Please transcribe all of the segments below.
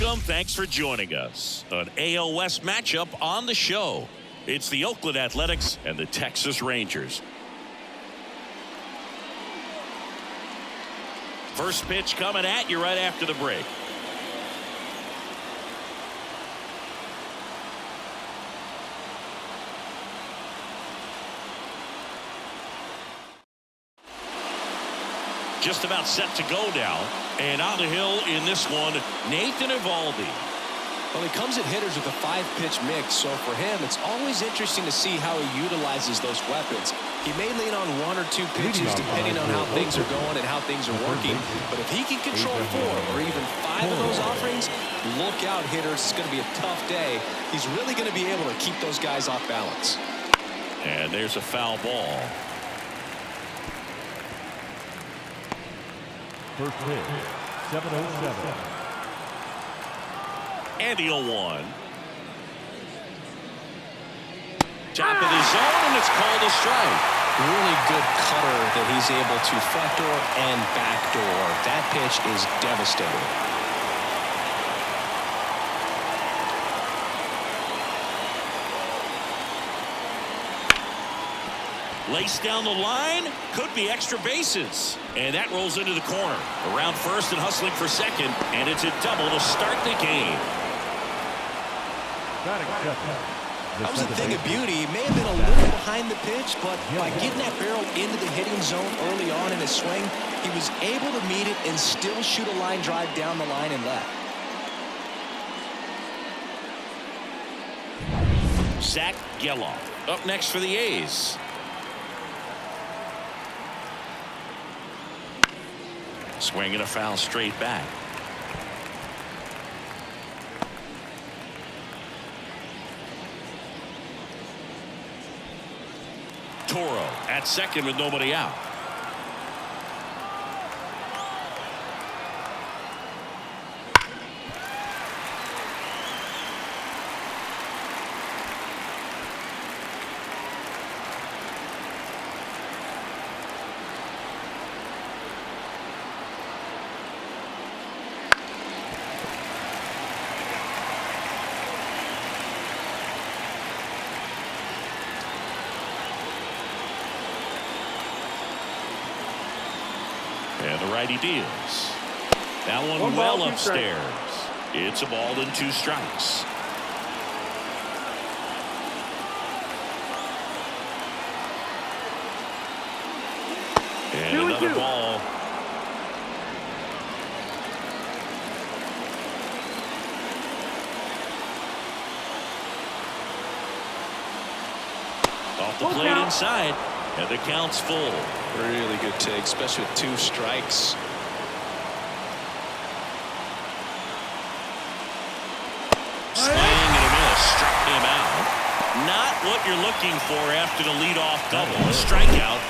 Welcome. Thanks for joining us. An AL West matchup on the show. It's the Oakland Athletics and the Texas Rangers. First pitch coming at you right after the break. Just about set to go now. And on the hill in this one, Nathan Eovaldi. Well, he comes at hitters with a 5-pitch mix, so for him, it's always interesting to see how he utilizes those weapons. He may lean on 1 or 2 pitches depending on how things are going and how things are working. But if he can control 4 or even 5 of those offerings, look out, hitters. It's going to be a tough day. He's really going to be able to keep those guys off balance. And there's a foul ball. First pitch, 7:07. And the 0-1. Top of the zone, and it's called a strike. Really good cutter that he's able to front door and back door. That pitch is devastating. Laced down the line, could be extra bases. And that rolls into the corner. Around first and hustling for second, and it's a double to start the game. That was a thing of beauty. He may have been a little behind the pitch, but by getting that barrel into the hitting zone early on in his swing, he was able to meet it and still shoot a line drive down the line and left. Zach Geloff up next for the A's. Swinging a foul straight back. Toro at second with nobody out. And the righty deals. That one well upstairs. It's a ball and 2 strikes. And another ball. Off the plate inside. And the count's full. Really good take, especially with 2 strikes. Swing and a miss. Struck him out. Not what you're looking for after the leadoff double. A strikeout,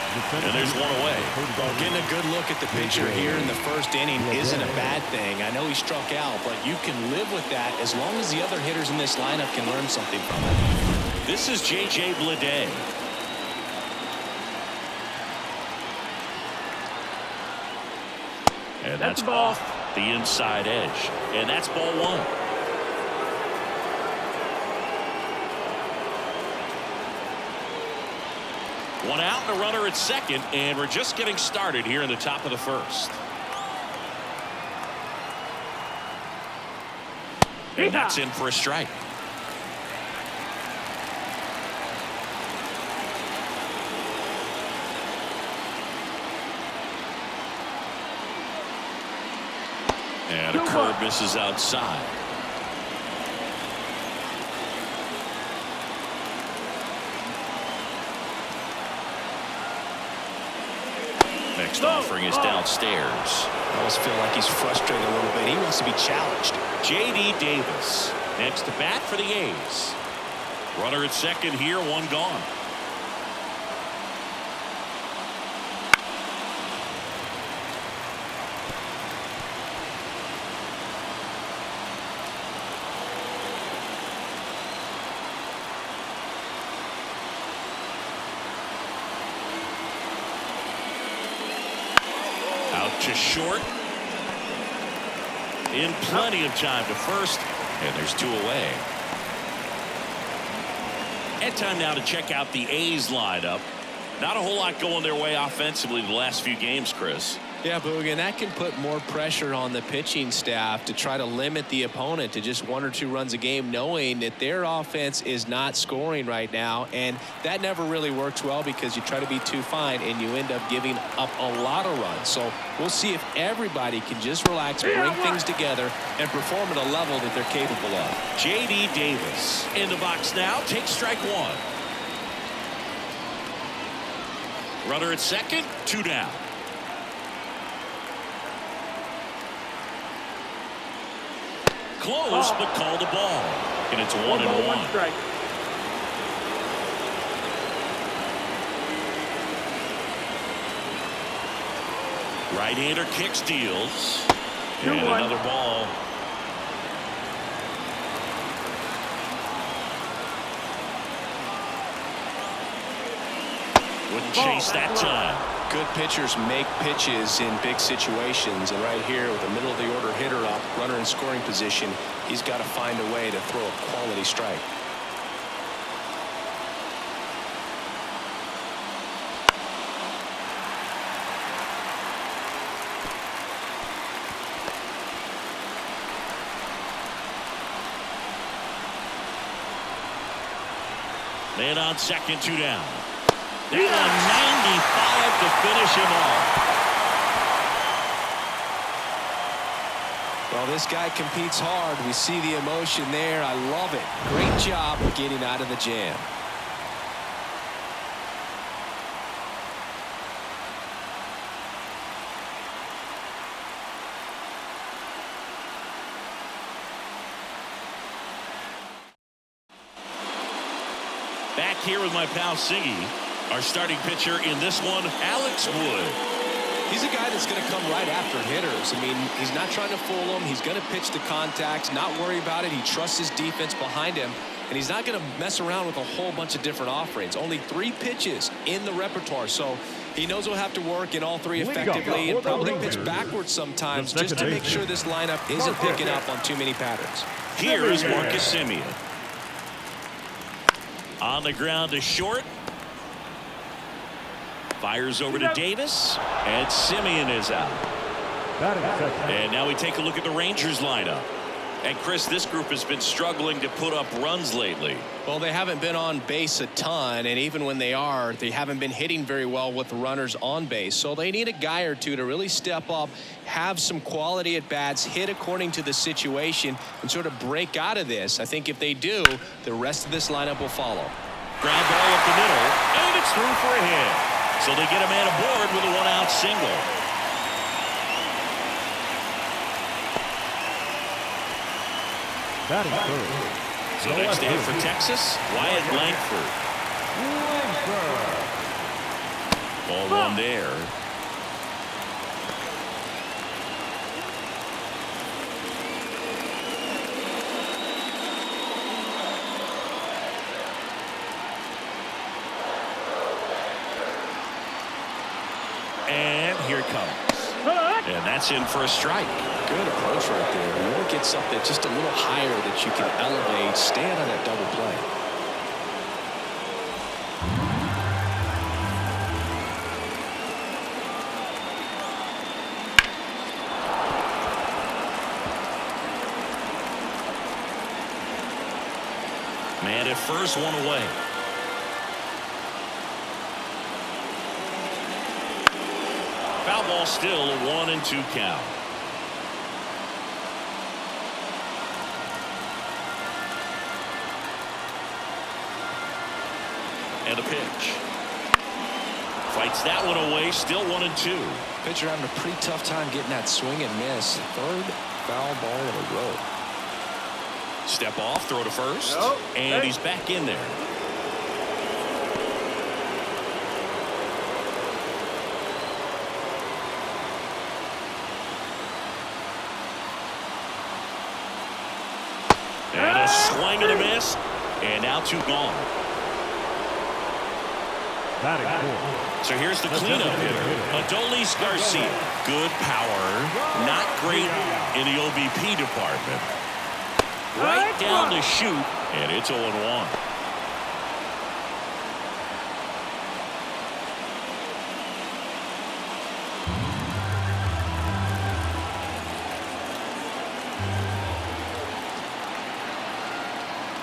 and there's one away. Well, getting a good look at the pitcher here in the first inning isn't a bad thing. I know he struck out, but you can live with that as long as the other hitters in this lineup can learn something from it. This is J.J. Bleday. And that's off the inside edge. And that's ball 1. One out and a runner at second, and we're just getting started here in the top of the first. And that's in for a strike. And a curve misses outside. Next offering is downstairs. I always feel like he's frustrated a little bit. He wants to be challenged. J.D. Davis next to bat for the A's. Runner at second here, 1 gone. To short. in plenty of time to first, and there's 2 away. And time now to check out the A's lineup. Not a whole lot going their way offensively the last few games, Chris. Yeah, Boog, and that can put more pressure on the pitching staff to try to limit the opponent to just 1 or 2 runs a game, knowing that their offense is not scoring right now. And that never really works well because you try to be too fine and you end up giving up a lot of runs. So we'll see if everybody can just relax, bring things together, and perform at a level that they're capable of. J.D. Davis in the box now. Takes strike 1. Runner at second, 2 down. Close, but called the ball. And it's 1-1. Strike. Right-hander kicks, deals. 2-1. And another ball. Wouldn't chase that time. Good pitchers make pitches in big situations, and right here with the middle of the order hitter up, runner in scoring position, he's got to find a way to throw a quality strike. Man on second, 2 down. That one 95 to finish him off. Well, this guy competes hard. We see the emotion there. I love it. Great job of getting out of the jam. Back here with my pal Siggy. Our starting pitcher in this one, Alex Wood. He's a guy that's going to come right after hitters. I mean, he's not trying to fool them. He's going to pitch the contacts, not worry about it. He trusts his defense behind him, and he's not going to mess around with a whole bunch of different offerings. Only 3 pitches in the repertoire, so he knows he'll have to work in all 3 effectively and probably pitch backwards sometimes just to make sure this lineup isn't picking up on too many patterns. Here is Marcus Semien. On the ground to short. Fires over to Davis, and Semien is out. And now we take a look at the Rangers lineup. And Chris, this group has been struggling to put up runs lately. Well, they haven't been on base a ton, and even when they are, they haven't been hitting very well with the runners on base. So they need a guy or two to really step up, have some quality at bats, hit according to the situation, and sort of break out of this. I think if they do, the rest of this lineup will follow. Ground ball up the middle, and it's through for a hit. So they get a man aboard with a 1-out single. So next to hit for Texas, Wyatt Langford. Ball 1 there. And here it comes. And that's in for a strike. Good approach right there. You want to get something just a little higher that you can elevate. Stay out of that double play. Man at first, 1 away. Foul ball still, a 1-2 count. And a pitch. Fights that one away, still 1-2. Pitcher having a pretty tough time getting that swing and miss. 3rd foul ball in a row. Step off, throw to first. And he's back in there. And a swing and a miss. And now 2 gone. Batting fourth. So here's the cleanup hitter, Adolis Garcia. Good power, not great in the OBP department. Right down the chute, and it's 0-1.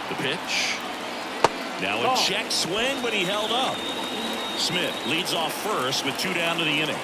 The pitch. Now a check swing, but he held up. Smith leads off first with 2 down to the inning.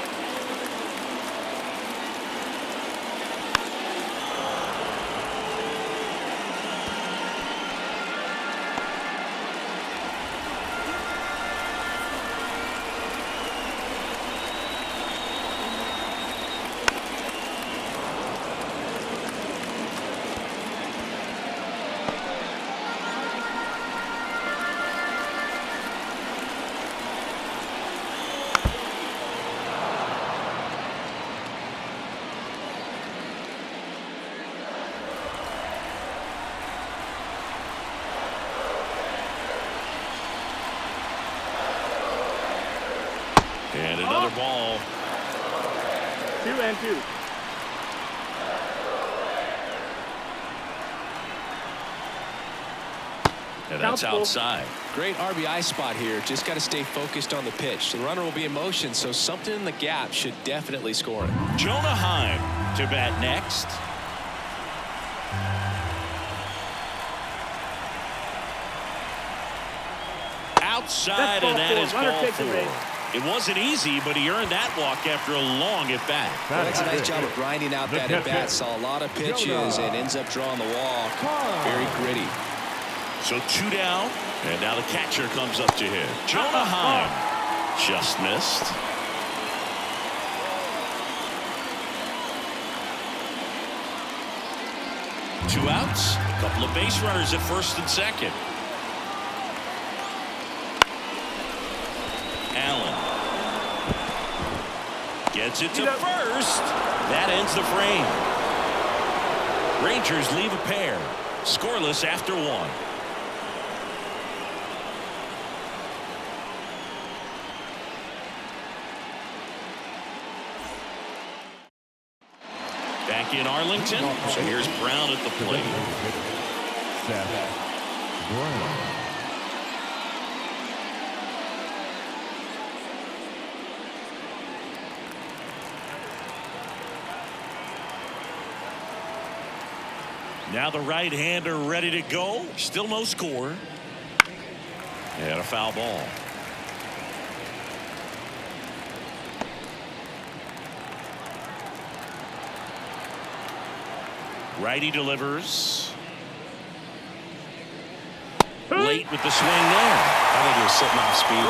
And another ball. 2-2. And that's outside. Great RBI spot here. Just got to stay focused on the pitch. The runner will be in motion, so something in the gap should definitely score it. Jonah Heim to bat next. Outside, and that is ball 4. It wasn't easy, but he earned that walk after a long at-bat. Well, that's a nice job of grinding out that at-bat. Saw a lot of pitches and ends up drawing the walk. Very gritty. So 2 down, and now the catcher comes up to hit. Jonah Heim just missed. Two outs, a couple of base runners at first and second. Allen gets it to first. That ends the frame. Rangers leave a pair, scoreless after 1. Back in Arlington, so here's Brown at the plate. Seth Brown. Now the right-hander ready to go. Still no score. And a foul ball. Righty delivers. Late with the swing there. I think he was sitting off speed.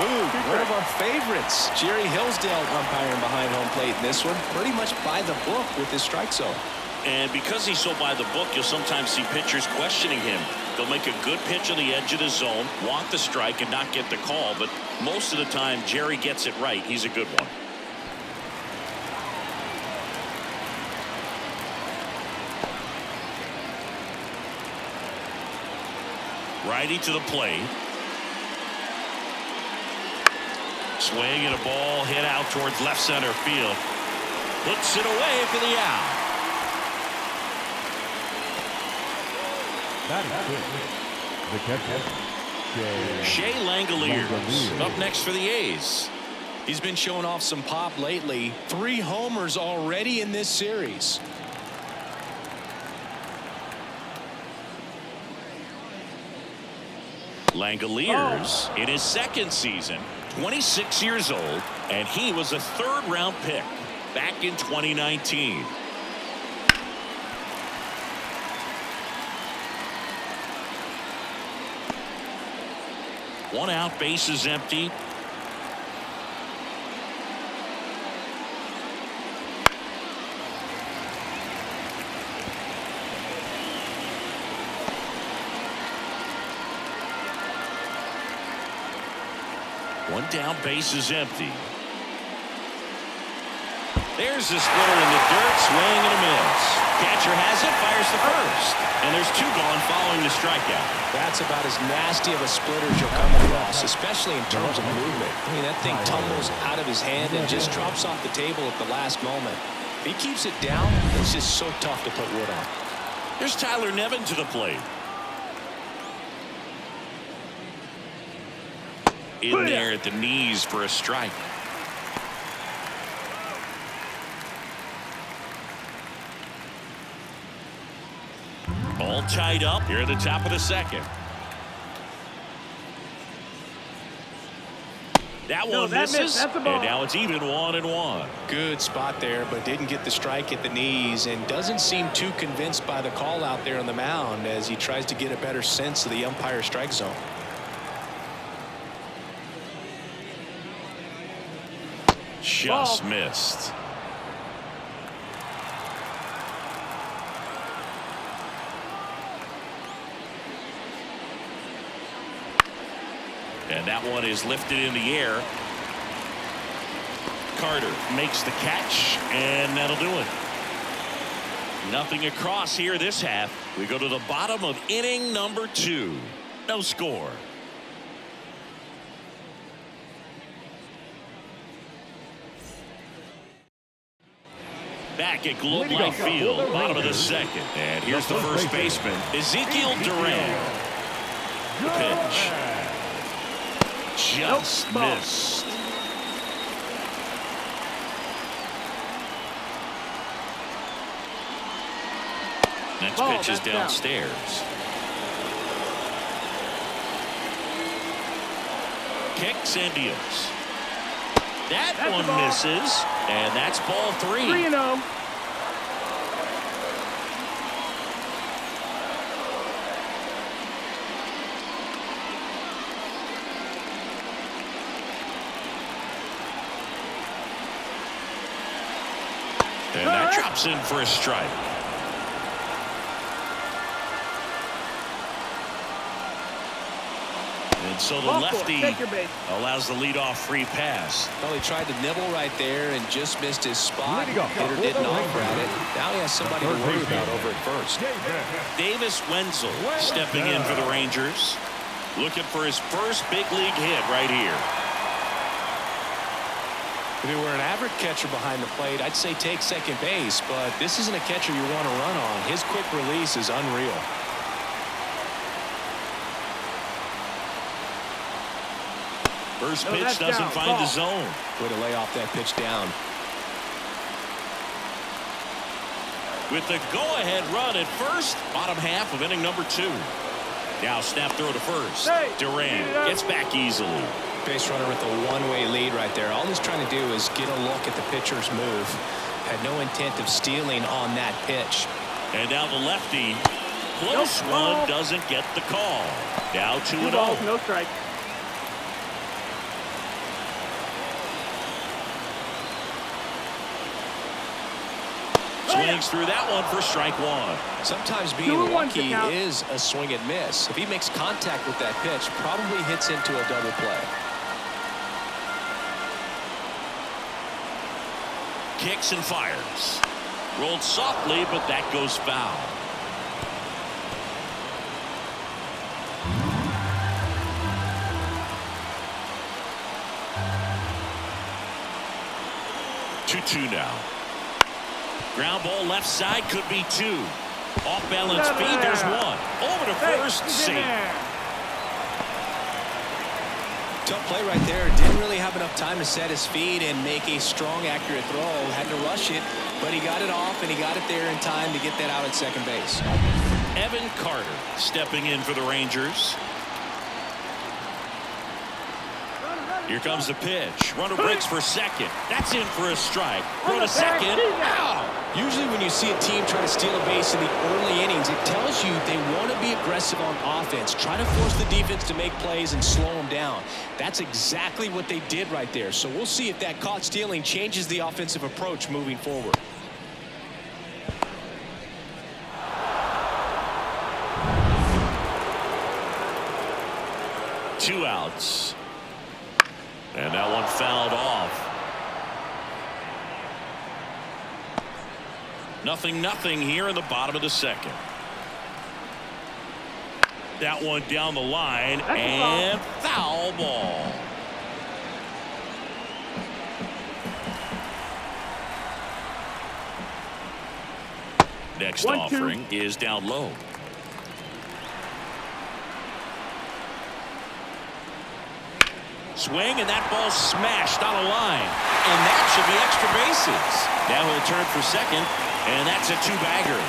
Ooh, one of our favorites. Jerry Hillsdale umpiring behind home plate in this one. Pretty much by the book with his strike zone. And because he's so by the book, you'll sometimes see pitchers questioning him. They'll make a good pitch on the edge of the zone, want the strike, and not get the call. But most of the time, Jerry gets it right. He's a good one. Righty to the plate. Swing and a ball hit out towards left center field. Puts it away for the out. The catcher, Shea Langoliers up next for the A's. He's been showing off some pop lately. 3 homers already in this series. Langoliers in his second season, 26 years old, and he was a 3rd-round pick back in 2019. One out, base is empty. One down, base is empty. There's the splitter in the dirt, swing and a miss. Catcher has it, fires the first. And there's two gone following the strikeout. That's about as nasty of a splitter as you'll come across, especially in terms of movement. I mean, that thing tumbles out of his hand and just drops off the table at the last moment. If he keeps it down, it's just so tough to put wood on. Here's Tyler Nevin to the plate. In there at the knees for a strike. All tied up here at the top of the second. That one misses, and now it's even 1-1. Good spot there, but didn't get the strike at the knees and doesn't seem too convinced by the call out there on the mound as he tries to get a better sense of the umpire strike zone. Just missed. And that one is lifted in the air. Carter makes the catch, and that'll do it. Nothing across here this half. We go to the bottom of inning number 2. No score. Back at Globe Life Field, bottom of the second. And here's the first baseman, Ezekiel Duran. The pitch. Just missed. Next pitch is downstairs. Kicks and deals. That one misses, and that's ball 3. 3-0. And that drops in for a strike. And so the lefty allows the leadoff free pass. Well, he tried to nibble right there and just missed his spot. Hitter didn't offer at it. Now he has somebody to worry about over at first. Davis Wenzel stepping in for the Rangers. Looking for his first big league hit right here. If he were an average catcher behind the plate, I'd say take second base, but this isn't a catcher you want to run on. His quick release is unreal. First pitch doesn't find the zone. Way to lay off that pitch down. With the go-ahead run at first, bottom half of inning number 2. Now snap throw to first. Duran gets back easily. Base runner with a one-way lead right there. All he's trying to do is get a look at the pitcher's move. Had no intent of stealing on that pitch. And now the lefty. Close one, doesn't get the call. Now 2-0. No strike. Swings through that one for strike 1. Sometimes being lucky is a swing and miss. If he makes contact with that pitch, probably hits into a double play. Kicks and fires. Rolled softly, but that goes foul. Two now. Ground ball left side, could be 2. Off balance feed, there's 1. Over to first, safe. Tough play right there. Didn't really have enough time to set his feet and make a strong, accurate throw. Had to rush it, but he got it off and he got it there in time to get that out at second base. Evan Carter stepping in for the Rangers. Here comes the pitch. Runner breaks for second. That's in for a strike. Throw to second. Ow! Usually when you see a team try to steal a base in the early innings, it tells you they want to be aggressive on offense. Try to force the defense to make plays and slow them down. That's exactly what they did right there. So we'll see if that caught stealing changes the offensive approach moving forward. Two outs. And that one fouled off. 0-0 here in the bottom of the second. That one down the line, and foul ball. Next offering is down low. Swing, and that ball smashed on a line. And that should be extra bases. Now he'll turn for second, and that's a two-bagger.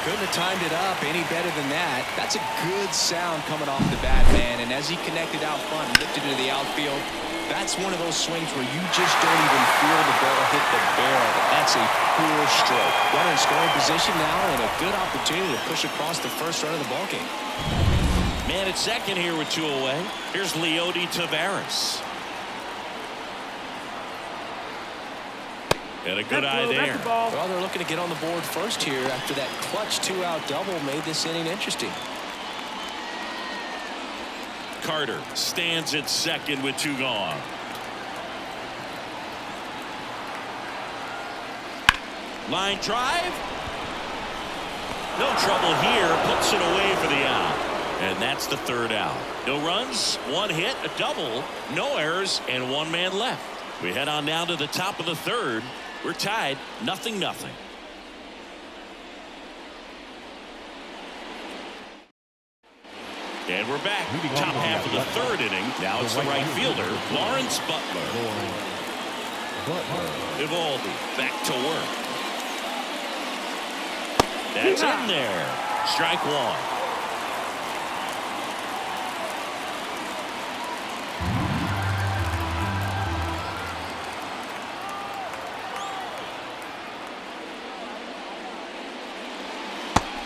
Couldn't have timed it up any better than that. That's a good sound coming off the bat, man. And as he connected out front and lifted into the outfield, that's one of those swings where you just don't even feel the ball hit the barrel. That's a poor stroke. Runner in scoring position now, and a good opportunity to push across the first run of the ballgame. Man at second here with 2 away. Here's Leody Taveras. And a good eye there. Well, they're looking to get on the board first here after that clutch 2-out double made this inning interesting. Carter stands at second with 2 gone. Line drive. No trouble here. Puts it away for the out. And that's the 3rd out. No runs, 1 hit, a double, no errors, and 1 man left. We head on down to the top of the 3rd. We're tied 0-0. And we're back. Top half of the 3rd inning. Now it's the right fielder, Lawrence Butler. Evaldi back to work. That's in there. Strike 1.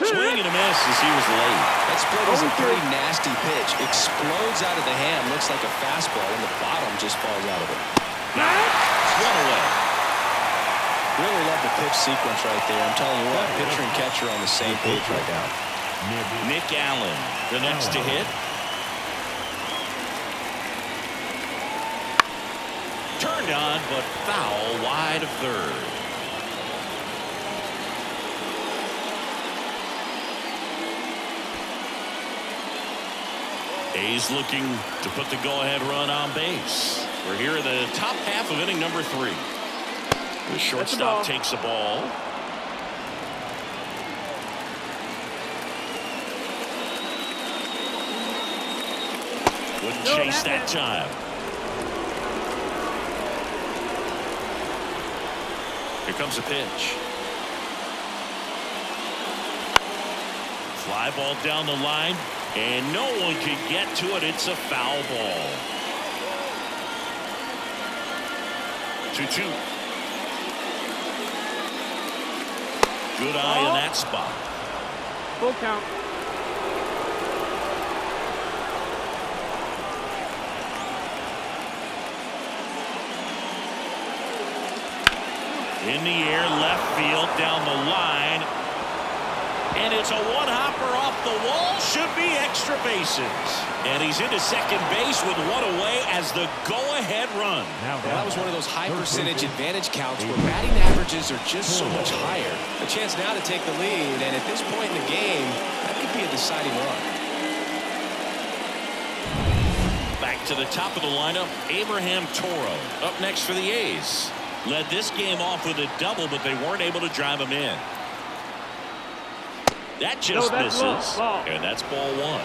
Swing and a miss as he was late. That split is a pretty nasty pitch. Explodes out of the hand. Looks like a fastball, and the bottom just falls out of it. One away. Really love the pitch sequence right there. I'm telling you what, pitcher and catcher on the same page right now. Nick Allen, the next to hit. Turned on, but foul wide of third. A's looking to put the go-ahead run on base. We're here in the top half of inning number 3. The shortstop takes the ball. Wouldn't chase that time. Here comes a pitch. Fly ball down the line. And no one can get to it. It's a foul ball. 2-2. Good eye in that spot. Full count. In the air, left field, down the line. And it's a one-hopper off the wall. Should be extra bases. And he's into second base with 1 away as the go-ahead run. Well, that was one of those high-percentage advantage counts where batting averages are just so much higher. A chance now to take the lead, and at this point in the game, that could be a deciding run. Back to the top of the lineup, Abraham Toro up next for the A's. Led this game off with a double, but they weren't able to drive him in. That just misses, and that's ball 1.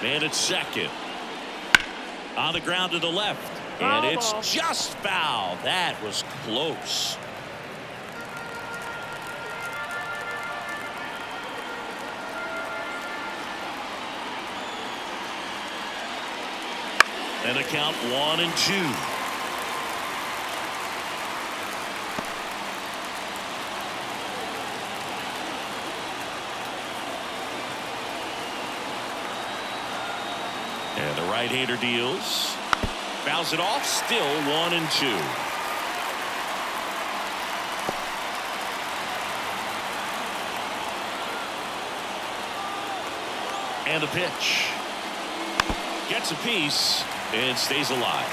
Man at second. On the ground to the left, and it's just foul. That was close. And a count 1-2. And the right-hander deals. Fouls it off. Still 1-2. And a pitch. Gets a piece and stays alive.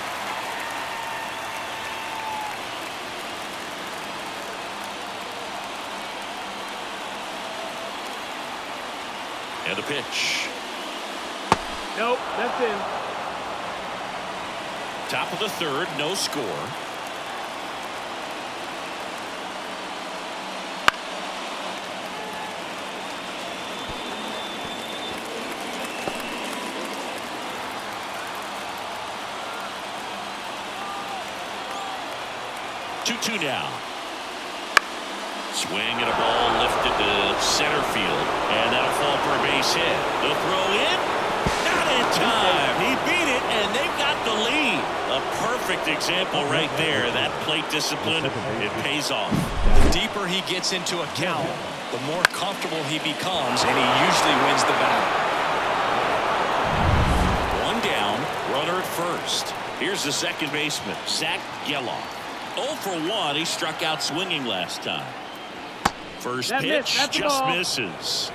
And a pitch. Nope, that's in. Top of the third, no score. Two now. Swing and a ball lifted to center field, and that'll fall for a base hit. The throw in, not in time. He beat it, and they've got the lead. A perfect example right there. That plate discipline, it pays off. The deeper he gets into a count, the more comfortable he becomes, and he usually wins the battle. One down, runner at first. Here's the second baseman, Zach Geloff. 0 for 1. He struck out swinging last time. First pitch just misses.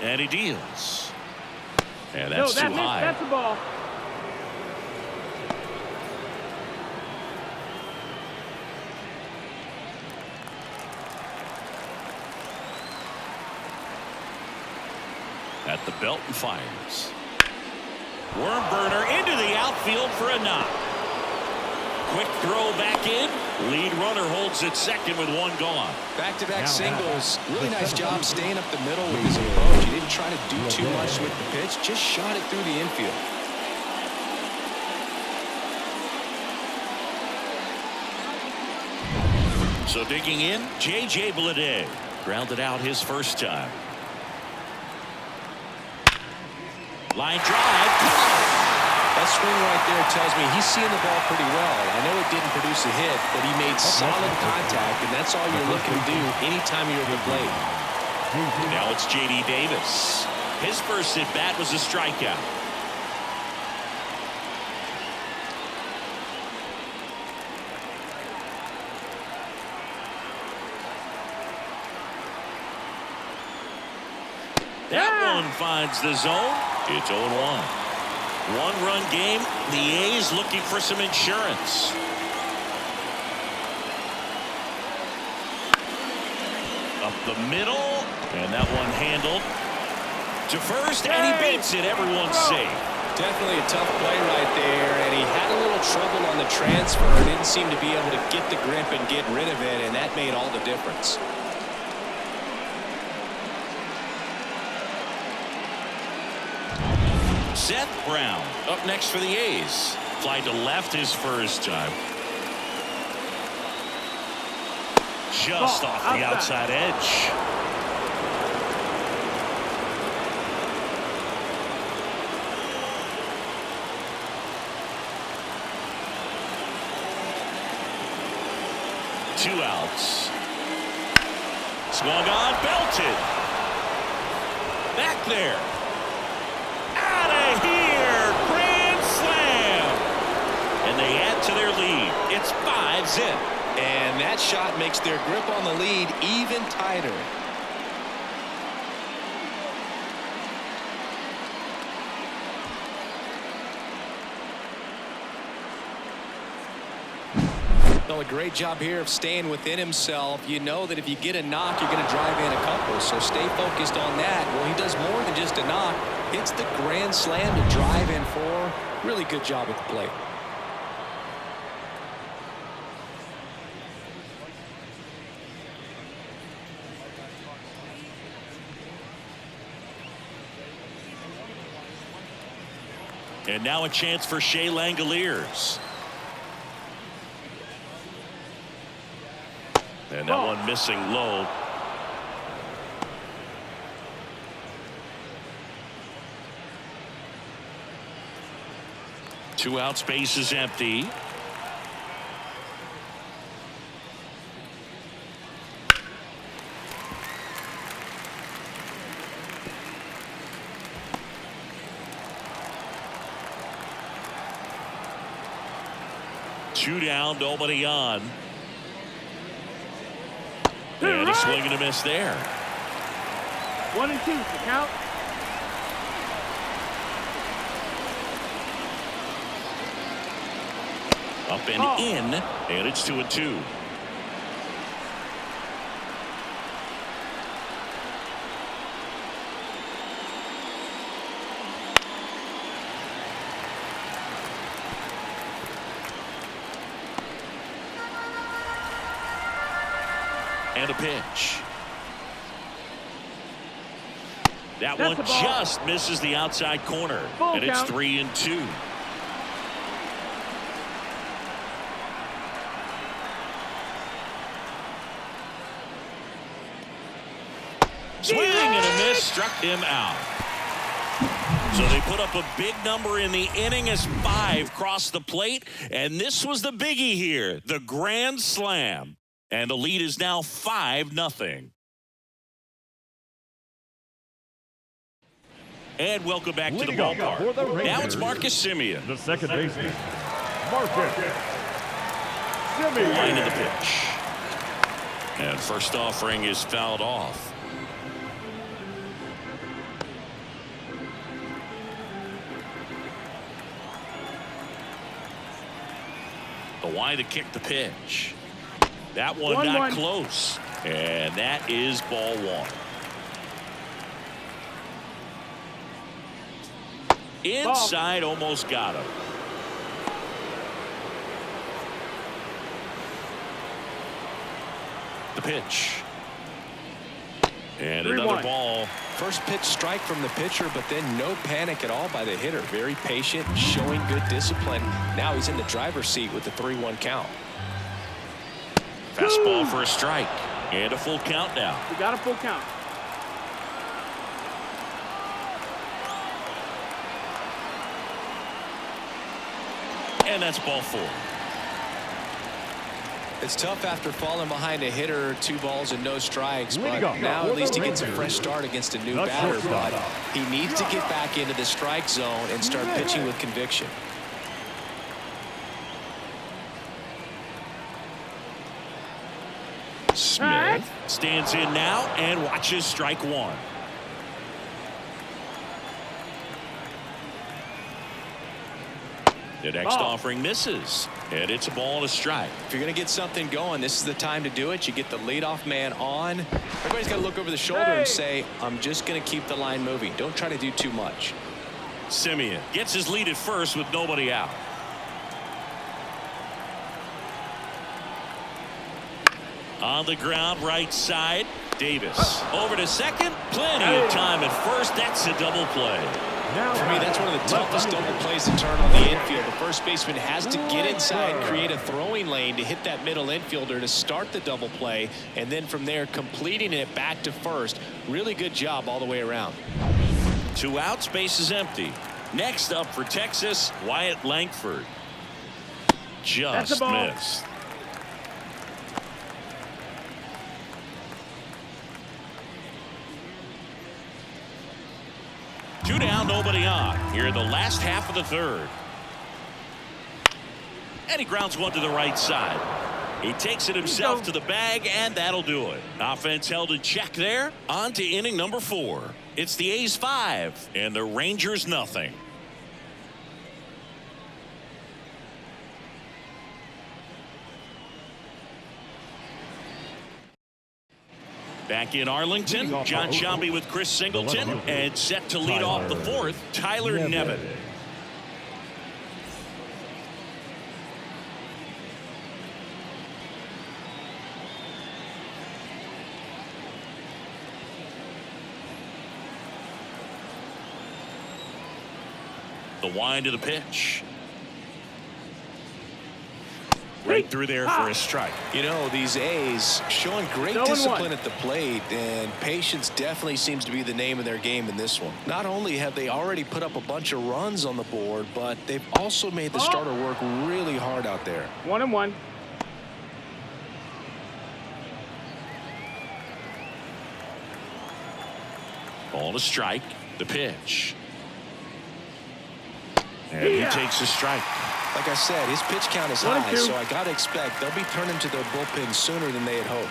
And he deals. And that's too high. That's a ball. At the belt and fires. Worm burner into the outfield for a knock. Quick throw back in. Lead runner holds at second with one gone. Back-to-back singles. Really nice job staying up the middle with his approach. He didn't try to do too much with the pitch. Just shot it through the infield. So digging in, J.J. Bleday. Grounded out his first time. Line drive. That swing right there tells me he's seeing the ball pretty well. I know it didn't produce a hit, but he made solid contact, and that's all you're looking to do anytime you're at the plate. Now it's J.D. Davis. His first at bat was a strikeout. That one finds the zone. It's 0-1. One-run game. The A's looking for some insurance. Up the middle. And that one handled to first. And he beats it. Everyone's safe. Definitely a tough play right there. And he had a little trouble on the transfer. Didn't seem to be able to get the grip and get rid of it. And that made all the difference. Seth Brown up next for the A's. Fly to left his first time. Just off the outside edge. Two outs. Swung on, belted. Back there. Here, grand slam, and they add to their lead. It's 5-zip, and that shot makes their grip on the lead even tighter. Well, a great job here of staying within himself. You know that if you get a knock, you're going to drive in a couple, so stay focused on that. Well, he does more than just a knock. Hits the grand slam to drive in 4. Really good job at the plate. And now a chance for Shea Langoliers. And that one missing low. Two out, space is empty. 2 down, nobody on. And a swing and a miss there. 1 and 2, so count. Up and in, and it's 2-2. And a pitch. That one just misses the outside corner. And it's 3-2. Swing and a miss, struck him out. So they put up a big number in the inning as 5 crossed the plate. And this was the biggie here, the grand slam. And the lead is now 5-0. And welcome back to the ballpark. Now it's Marcus Semien. The second baseman, Marcus Semien. Line of the pitch. And first offering is fouled off. The wide to kick the pitch. That one not close. And that is ball 1. Inside, almost got him. The pitch. And another ball. First pitch strike from the pitcher, but then no panic at all by the hitter. Very patient, showing good discipline. Now he's in the driver's seat with the 3-1 count. Fastball for a strike. And a full count now. We got a full count. And that's ball 4. It's tough after falling behind a hitter, 2 balls and no strikes, but now at least he gets a fresh start against a new batter. But he needs to get back into the strike zone and start pitching with conviction. Smith stands in now and watches strike 1. The next offering misses, and it's a ball and a strike. If you're going to get something going, this is the time to do it. You get the leadoff man on. Everybody's got to look over the shoulder and say, I'm just going to keep the line moving. Don't try to do too much. Semien gets his lead at first with nobody out. On the ground, right side. Davis over to second. Plenty of time at first. That's a double play. For me, that's one of the toughest double plays to turn on the infield. The first baseman has to get inside, create a throwing lane to hit that middle infielder to start the double play, and then from there completing it back to first. Really good job all the way around. 2 outs, base is empty. Next up for Texas, Wyatt Langford. Just missed. Two down, nobody on. Here in the last half of the 3rd. And he grounds one to the right side. He takes it himself to the bag, and that'll do it. Offense held in check there. On to inning number 4. It's the A's 5 and the Rangers nothing. Back in Arlington, John Sciambi with Chris Singleton, and set to lead off the 4th, Tyler Nevin. The wind of the pitch. Right through there for a strike. You know, these A's showing great discipline at the plate, and patience definitely seems to be the name of their game in this one. Not only have they already put up a bunch of runs on the board, but they've also made the starter work really hard out there. 1-1. Ball to strike. The pitch. And he takes a strike. Like I said, his pitch count is 1 and high, 2. so I got to expect they'll be turning to their bullpen sooner than they had hoped.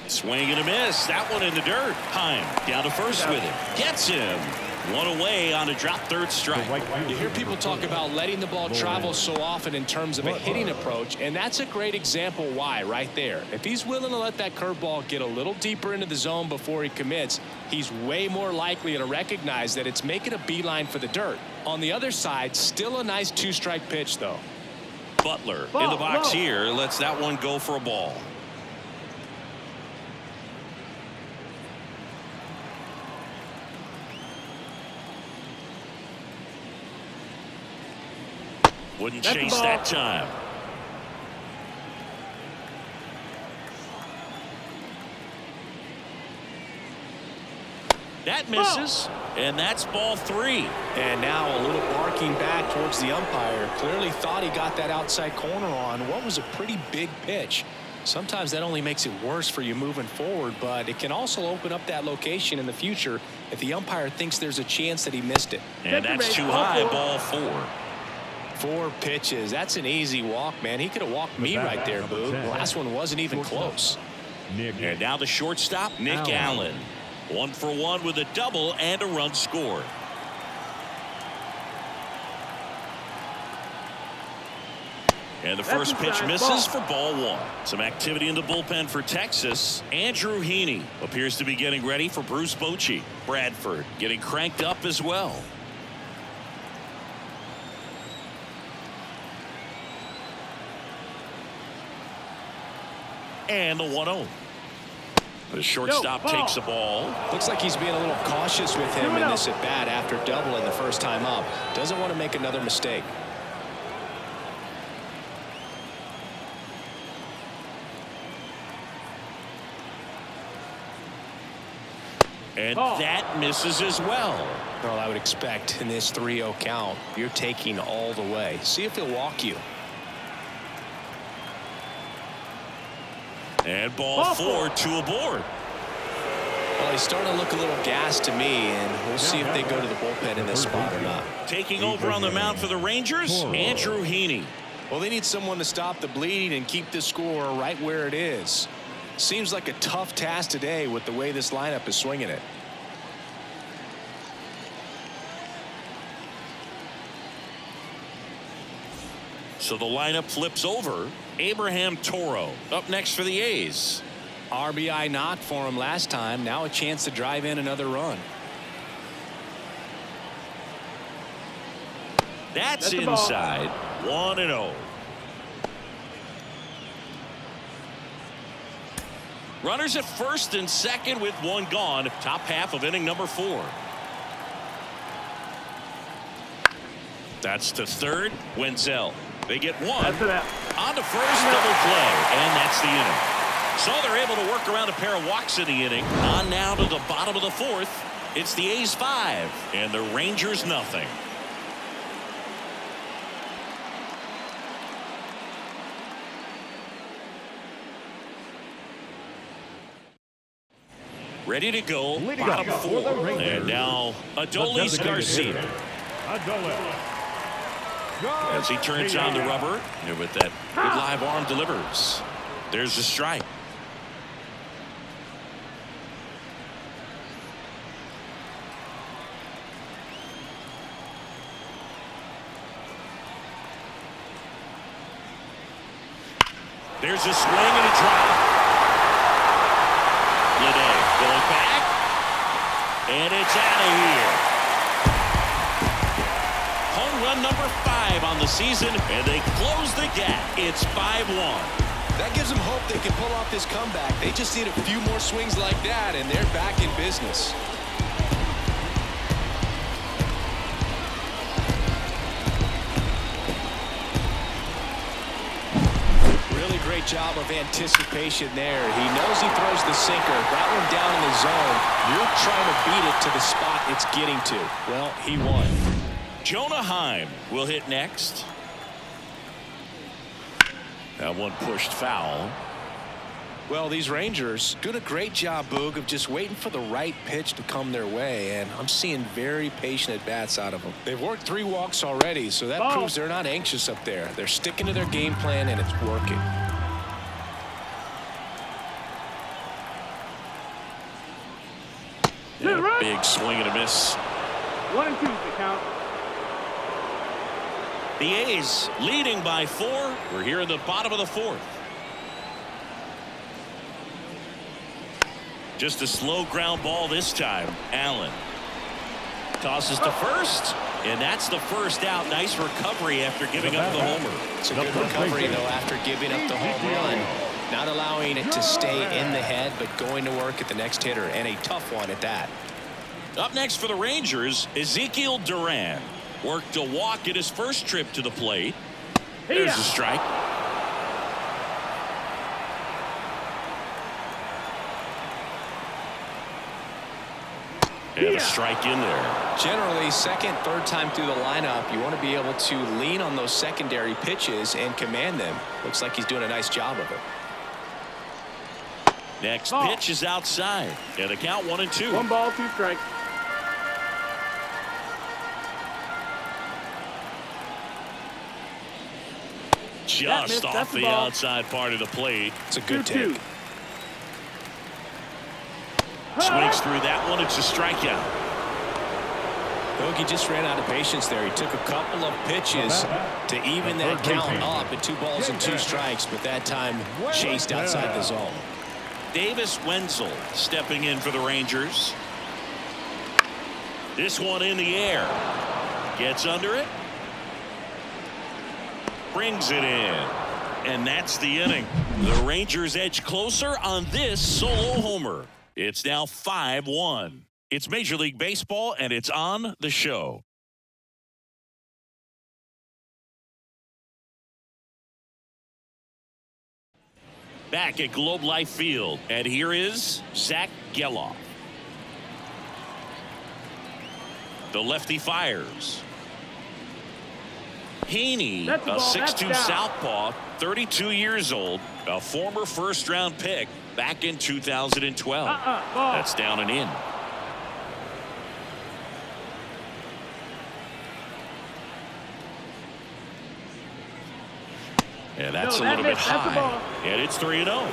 Swing and a miss. That one in the dirt. Heim down to first with it. Gets him. One away on a drop third strike. You hear people talk about letting the ball travel so often in terms of a hitting approach, and that's a great example why right there. If he's willing to let that curveball get a little deeper into the zone before he commits, he's way more likely to recognize that it's making a beeline for the dirt. On the other side, still a nice two-strike pitch, though. Butler in the box here lets that one go for a ball. Wouldn't chase that time. That misses, and that's ball 3. And now a little barking back towards the umpire. Clearly thought he got that outside corner on what was a pretty big pitch. Sometimes that only makes it worse for you moving forward, but it can also open up that location in the future if the umpire thinks there's a chance that he missed it. And that's too high, ball 4. 4 pitches. That's an easy walk, man. He could have walked me right there, Boo. The last one wasn't even close. And now the shortstop, Nick Allen. 1 for 1 with a double and a run scored. And the first pitch misses for ball 1. Some activity in the bullpen for Texas. Andrew Heaney appears to be getting ready for Bruce Bochy. Bradford getting cranked up as well. And the 1-0. The shortstop takes the ball. Looks like he's being a little cautious with him in this at bat after doubling the first time up. Doesn't want to make another mistake. And that misses as well. Well, I would expect in this 3-0 count, you're taking all the way. See if he'll walk you. And ball 4, 2 aboard. Well, he's starting to look a little gassed to me, and we'll see if they go to the bullpen in this spot or not. Taking over on the mound for the Rangers, Andrew Heaney. Well, they need someone to stop the bleeding and keep the score right where it is. Seems like a tough task today with the way this lineup is swinging it. So the lineup flips over. Abraham Toro up next for the A's. RBI knock for him last time. Now a chance to drive in another run. That's inside. 1-0. Runners at first and second with 1 gone. Top half of inning number 4. That's to third. Wenzel. They get 1. On to first, double play, and that's the inning. So they're able to work around a pair of walks in the inning. On now to the bottom of the 4th. It's the A's 5 and the Rangers nothing. Ready to go, bottom 4. And now Adolis Garcia. As he turns on the rubber, and with that good live arm delivers. There's the strike. There's a swing and a drop. Lede going back, and it's out of here. Home run number 5 on the season, and they close the gap. It's 5-1. That gives them hope they can pull off this comeback. They just need a few more swings like that, and they're back in business. Really great job of anticipation there. He knows he throws the sinker. That one down in the zone. You're trying to beat it to the spot it's getting to. Well, he won. Jonah Heim will hit next. That one pushed foul. Well, these Rangers doing a great job, Boog, of just waiting for the right pitch to come their way, and I'm seeing very patient at-bats out of them. They've worked 3 walks already, so that proves they're not anxious up there. They're sticking to their game plan, and it's working. Yeah, big swing and a miss. 1-2 to count. The A's leading by 4. We're here in the bottom of the 4th. Just a slow ground ball this time. Allen tosses to first, and that's the first out. Nice recovery after giving up the homer. It's a good recovery, though, after giving up the home run. Not allowing it to stay in the head, but going to work at the next hitter, and a tough one at that. Up next for the Rangers, Ezekiel Duran. Worked a walk at his first trip to the plate. There's a strike. And a strike in there. Generally, second, third time through the lineup, you want to be able to lean on those secondary pitches and command them. Looks like he's doing a nice job of it. Next pitch is outside. And the count 1-2. 1 ball, 2 strikes. Just off the outside part of the plate. It's a good take. Swings through that one. It's a strikeout. Bogey just ran out of patience there. He took a couple of pitches to even that count up at 2 balls and 2 strikes, but that time chased outside the zone. Davis Wenzel stepping in for the Rangers. This one in the air. Gets under it. Brings it in. And that's the inning. The Rangers edge closer on this solo homer. It's now 5-1. It's Major League Baseball, and it's on the show. Back at Globe Life Field, and here is Zach Geloff. The lefty fires. Heaney, a 6'2" southpaw, 32 years old, a former first-round pick back in 2012. That's down and in. And that's a little bit high. And it's 3-0.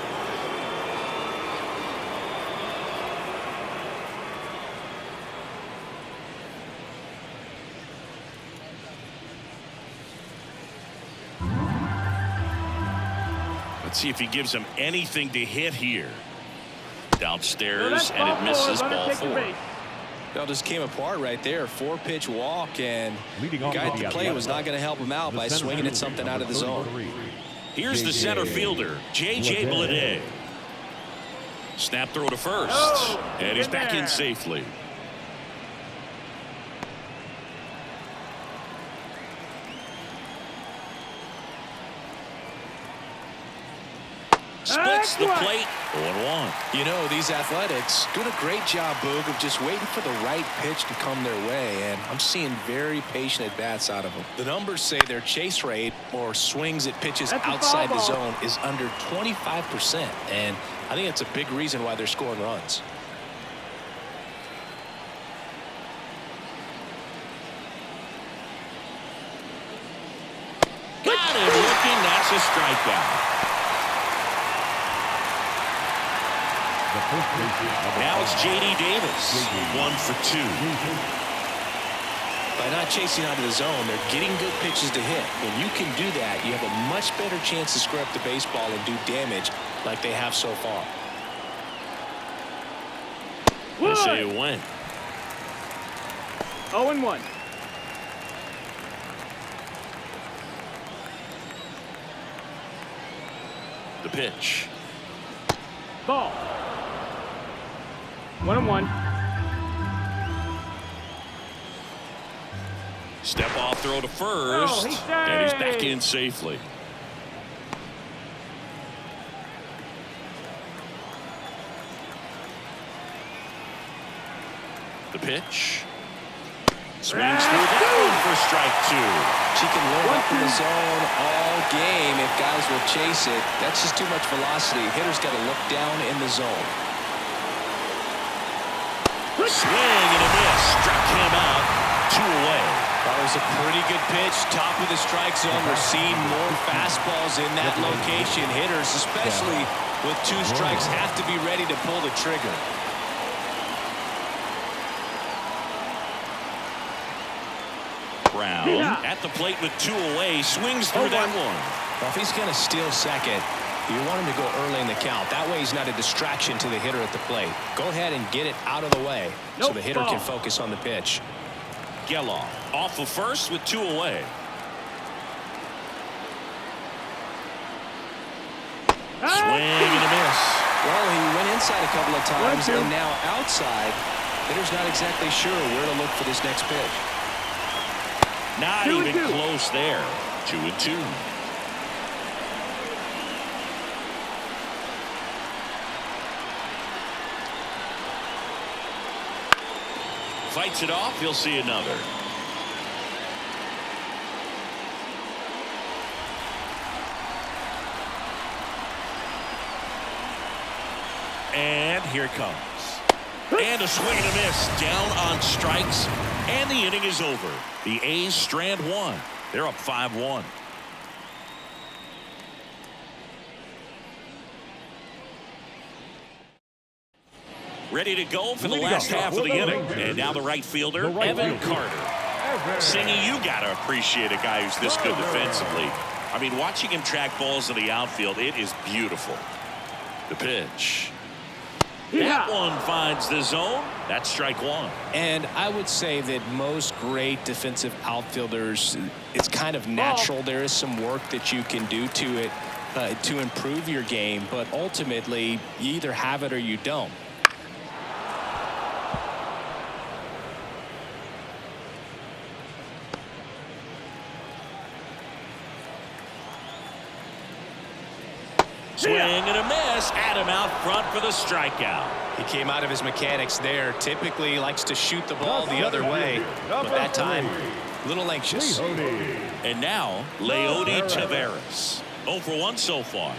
Let's see if he gives him anything to hit here. Downstairs, and it misses ball 4. That just came apart right there. 4-pitch walk, and the guy at the plate was not going to help him out by swinging at something out of the zone. Here's the center fielder, J.J. Bleday. Snap throw to first, and he's back in safely. Splits the plate. 1-1. You know, these Athletics doing a great job, Boog, of just waiting for the right pitch to come their way, and I'm seeing very patient at-bats out of them. The numbers say their chase rate, or swings at pitches outside the zone, is under 25%, and I think that's a big reason why they're scoring runs. Got him looking. That's a strikeout. Now it's J.D. Davis, 1 for 2. By not chasing out of the zone, they're getting good pitches to hit. When you can do that, you have a much better chance to square up the baseball and do damage like they have so far. They say it went. 0-1. The pitch. Ball. 1-1. Step off throw to first, and he's back in safely. The pitch. Swings through that one for strike 2. She can live up in the zone all game if guys will chase it. That's just too much velocity. Hitter's got to look down in the zone. Swing and a miss. Struck him out. 2 away. That was a pretty good pitch. Top of the strike zone. We're seeing more fastballs in that location. Hitters, especially with 2 strikes, have to be ready to pull the trigger. Brown at the plate with 2 away. Swings through that one. Well, if he's going to steal second, you want him to go early in the count. That way he's not a distraction to the hitter at the plate. Go ahead and get it out of the way so the hitter can focus on the pitch. Geloff off of first with 2 away. Swing and a miss. Well, he went inside a couple of times and now outside. Hitter's not exactly sure where to look for this next pitch. Not even close there. 2-2. Fights it off. He'll see another. And here it comes. And a swing and a miss. Down on strikes. And the inning is over. The A's strand 1. They're up 5-1. Ready to go for the last half of the inning. And now the right fielder, Evan Carter. Singy, you got to appreciate a guy who's this good defensively. I mean, watching him track balls in the outfield, it is beautiful. The pitch. That one finds the zone. That's strike 1. And I would say that most great defensive outfielders, it's kind of natural. There is some work that you can do to it to improve your game, but ultimately you either have it or you don't. Swing and a miss. Adam out front for the strikeout. He came out of his mechanics there. Typically he likes to shoot the ball the other way, but that time a little anxious. And now Leody Taveras. 0 for 1 so far.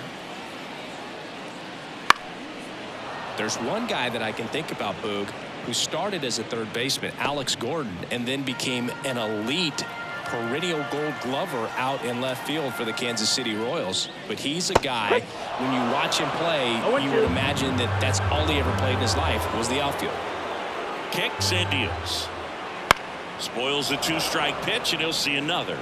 There's one guy that I can think about, Boog, who started as a third baseman, Alex Gordon, and then became an elite perennial Gold Glover out in left field for the Kansas City Royals. But he's a guy, when you watch him play, you would imagine that that's all he ever played in his life was the outfield. Kicks and deals. Spoils the 2-strike pitch, and he'll see another.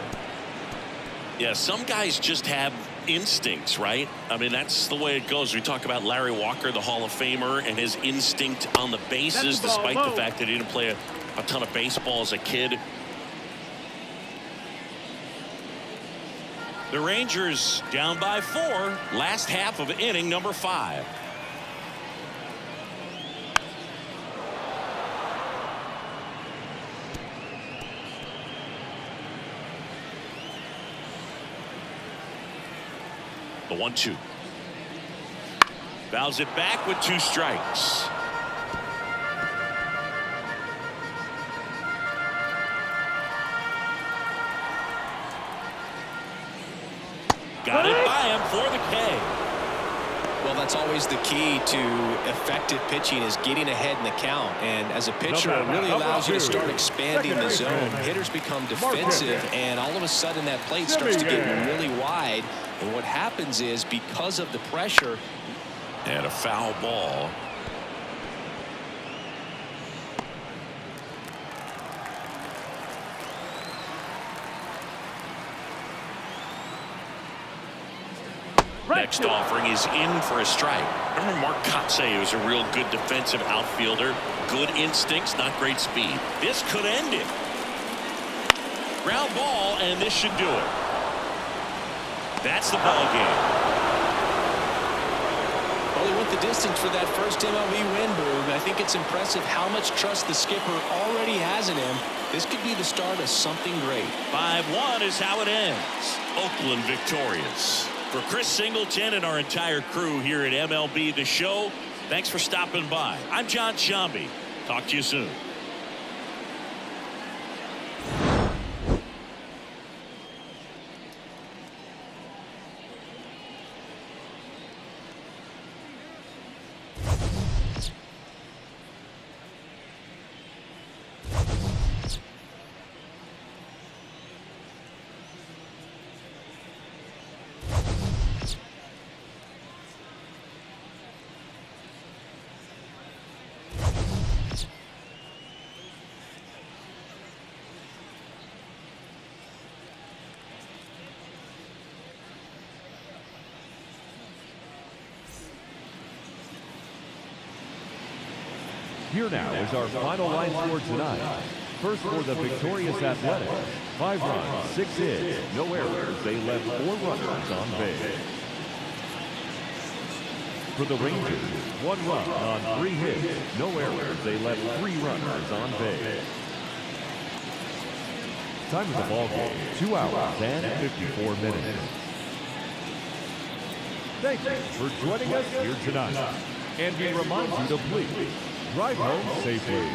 Yeah, some guys just have instincts, right? I mean, that's the way it goes. We talk about Larry Walker, the Hall of Famer, and his instinct on the bases, despite the fact that he didn't play a ton of baseball as a kid. The Rangers down by 4. Last half of inning number 5. The 1-2. Fouls it back with 2 strikes. Got it by him for the K. Well, that's always the key to effective pitching, is getting ahead in the count. And as a pitcher, it really allows you to start expanding the zone. Hitters become defensive, and all of a sudden that plate starts to get really wide. And what happens is, because of the pressure, and a foul ball. Next offering is in for a strike. Remember Mark Kotsay was a real good defensive outfielder. Good instincts, not great speed. This could end it. Ground ball, and this should do it. That's the ball game. Well, he went the distance for that first MLB win, Boog. I think it's impressive how much trust the skipper already has in him. This could be the start of something great. 5-1 is how it ends. Oakland victorious. For Chris Singleton and our entire crew here at MLB The Show, thanks for stopping by. I'm John Shambi. Talk to you soon. Here now is our final line score tonight. First for the victorious Athletics, 5 runs, 6 hits, no errors. They left 4 runners on base. For the Rangers, 1 run on 3 hits, no errors. They left 3 runners on base. Time of the ball game, 2 hours and 54 minutes. Thank you for joining us here tonight. And we remind you to please drive home safely.